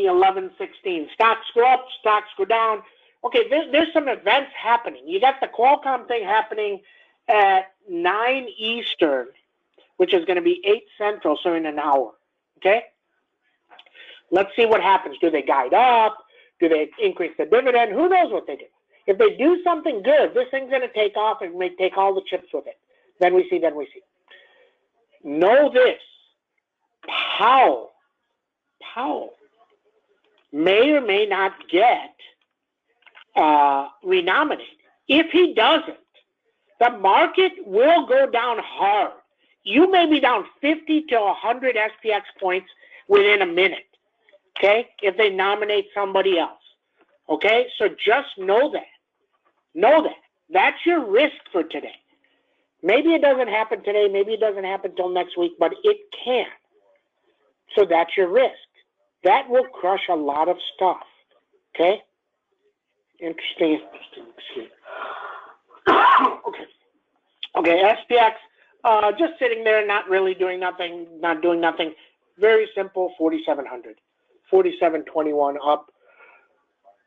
11:16. Stocks go up, stocks go down. Okay, there's some events happening. You got the Qualcomm thing happening at 9 Eastern, which is going to be 8 Central, so in an hour. Okay? Let's see what happens. Do they guide up? Do they increase the dividend? Who knows what they do? If they do something good, this thing's going to take off and may take all the chips with it. Then we see. Know this. Powell may or may not get renominated. If he doesn't, the market will go down hard. You may be down 50 to 100 SPX points within a minute, okay, if they nominate somebody else, okay? So just know that. Know that. That's your risk for today. Maybe it doesn't happen today. Maybe it doesn't happen until next week, but it can. So that's your risk. That will crush a lot of stuff, okay? Interesting. Okay, SPX, just sitting there, not really doing nothing, not doing nothing. Very simple, 4,700. 47.21 up.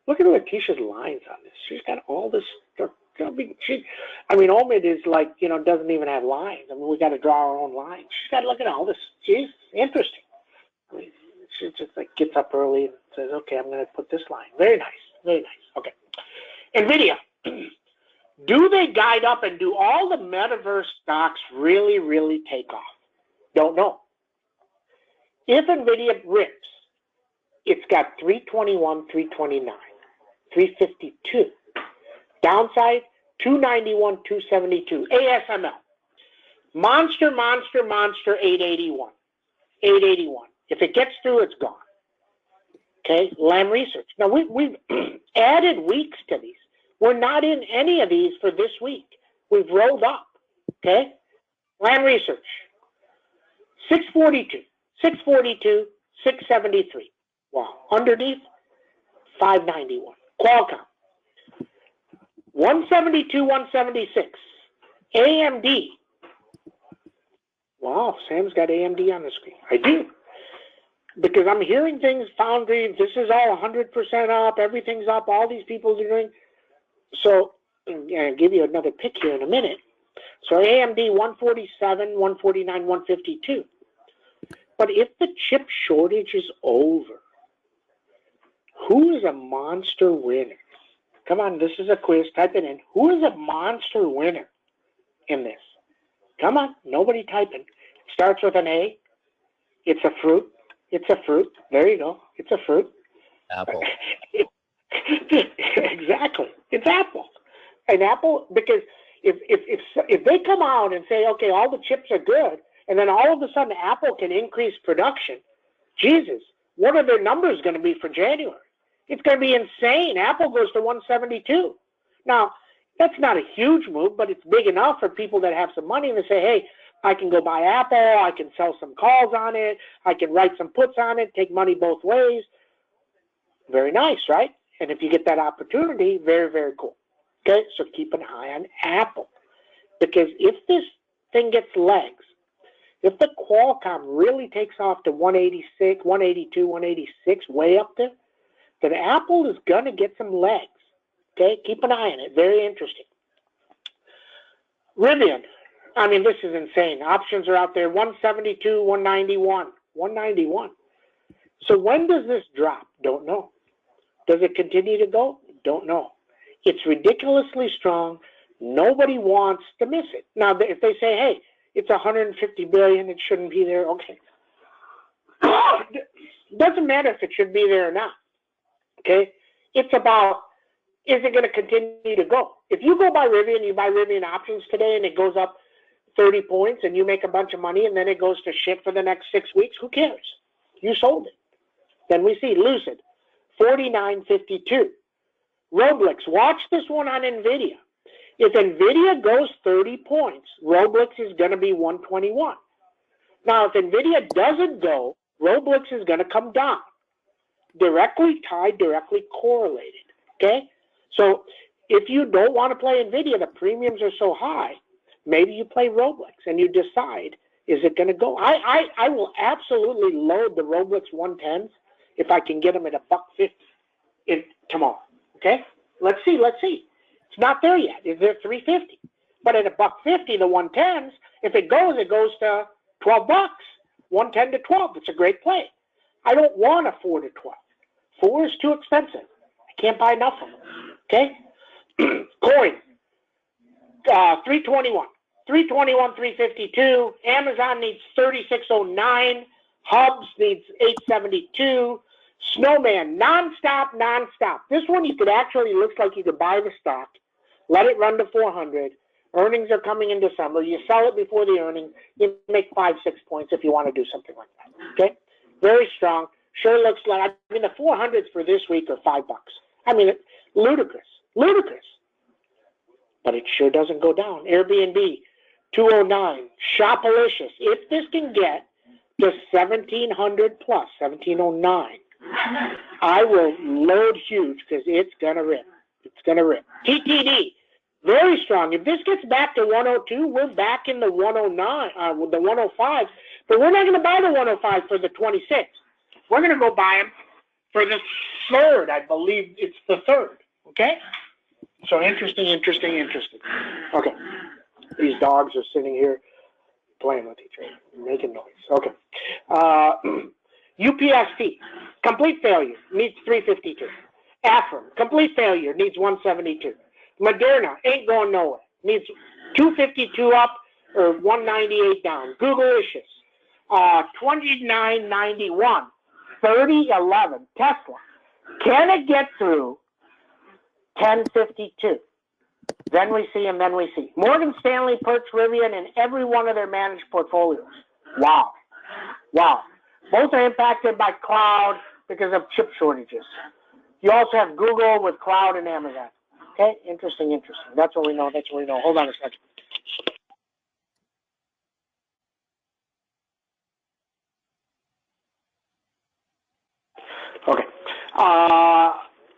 Look at Letitia's lines on this. She's got all this stuff. Omid is like, doesn't even have lines. We got to draw our own lines. She's got to look at all this. She's interesting. She just like gets up early and says, okay, I'm going to put this line. Very nice. Very nice. Okay. NVIDIA. Do they guide up and do all the metaverse stocks really, really take off? Don't know. If NVIDIA rips, it's got 321, 329, 352. Downside, 291, 272. ASML. Monster, 881. 881. If it gets through, it's gone. Okay, Lam Research. Now, we've added weeks to these. We're not in any of these for this week. We've rolled up, okay? Lam Research, 642, 642, 673. Wow. Underneath, 591. Qualcomm, 172, 176. AMD. Wow, Sam's got AMD on the screen. I do. Because I'm hearing things, Foundry, this is all 100% up, everything's up, all these people are doing. So, I'll give you another pick here in a minute. So AMD 147, 149, 152. But if the chip shortage is over, who is a monster winner? Come on, this is a quiz. Type it in. Who is a monster winner in this? Come on, nobody typing. It starts with an A. It's a fruit. It's a fruit. There you go. It's a fruit. Apple. Exactly. It's Apple. An Apple, because if they come out and say, okay, all the chips are good, and then all of a sudden Apple can increase production, Jesus, what are their numbers going to be for January? It's going to be insane. Apple goes to 172. Now, that's not a huge move, but it's big enough for people that have some money to say, hey, I can go buy Apple, I can sell some calls on it, I can write some puts on it, take money both ways. Very nice, right? And if you get that opportunity, very, very cool. Okay, so keep an eye on Apple. Because if this thing gets legs, if the Qualcomm really takes off to 186, 182, 186, way up there, then Apple is going to get some legs. Okay, keep an eye on it. Very interesting. Rivian. I mean, this is insane. Options are out there, 172, 191, 191. So when does this drop? Don't know. Does it continue to go? Don't know. It's ridiculously strong. Nobody wants to miss it. Now, if they say, hey, it's 150 billion, it shouldn't be there, okay. Doesn't matter if it should be there or not, okay? It's about, is it going to continue to go? If you go buy Rivian, you buy Rivian options today and it goes up 30 points and you make a bunch of money and then it goes to shit for the next 6 weeks, who cares? You sold it. Then we see Lucid, 49.52. Roblox, watch this one on NVIDIA. If NVIDIA goes 30 points, Roblox is going to be 121. Now, if NVIDIA doesn't go, Roblox is going to come down. Directly tied, directly correlated, okay? So if you don't want to play NVIDIA, the premiums are so high, maybe you play Roblox and you decide, is it going to go? I will absolutely load the Roblox 110s if I can get them at $1.50 tomorrow. Okay, let's see. It's not there yet. Is there $3.50? But at $1.50, the 110s, if it goes to $12. 110 to 12. It's a great play. I don't want a 4 to 12. 4 is too expensive. I can't buy enough of them. Okay? Coin, 321. 321, 352. Amazon needs 3609. Hubs needs 872. Snowman, nonstop. This one you could actually, looks like you could buy the stock, let it run to 400. Earnings are coming in December. You sell it before the earnings. You make 5-6 points if you want to do something like that. Okay? Very strong. Sure looks like, I mean, the 400s for this week are $5. I mean, ludicrous. But it sure doesn't go down. Airbnb, 209. Shopalicious. If this can get to 1700 plus, 1709, I will load huge because it's going to rip. TTD. Very strong. If this gets back to 102, we're back in the 109, with the 105. But we're not going to buy the 105 for the 26. We're going to go buy them for the third. I believe it's the third. Okay? So interesting. Okay. These dogs are sitting here playing with each other, making noise. Okay. UPST, complete failure, needs 352. Afrim, complete failure, needs 172. Moderna ain't going nowhere. Needs 252 up or 198 down. Google-icious, 2991, 3011. Tesla, can it get through 1052? Then we see. Morgan Stanley, Perch, Rivian, and every one of their managed portfolios. Wow. Both are impacted by cloud because of chip shortages. You also have Google with cloud and Amazon. Okay, interesting. That's what we know. Hold on a second. Okay.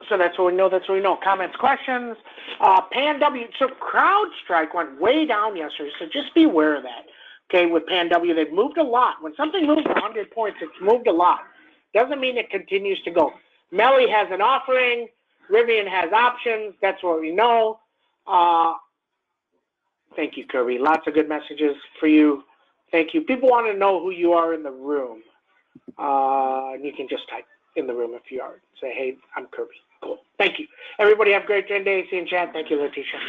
So that's what we know. Comments, questions. PanW. So CrowdStrike went way down yesterday, so just be aware of that. Okay, with PanW, they've moved a lot. When something moves 100 points, it's moved a lot. Doesn't mean it continues to go. Melly has an offering. Rivian has options. That's what we know. Thank you, Kirby. Lots of good messages for you. Thank you. People want to know who you are in the room. And you can just type in the room if you are. Say, hey, I'm Kirby. Cool. Thank you. Everybody have a great 10 days. See you in chat. Thank you, Letitia.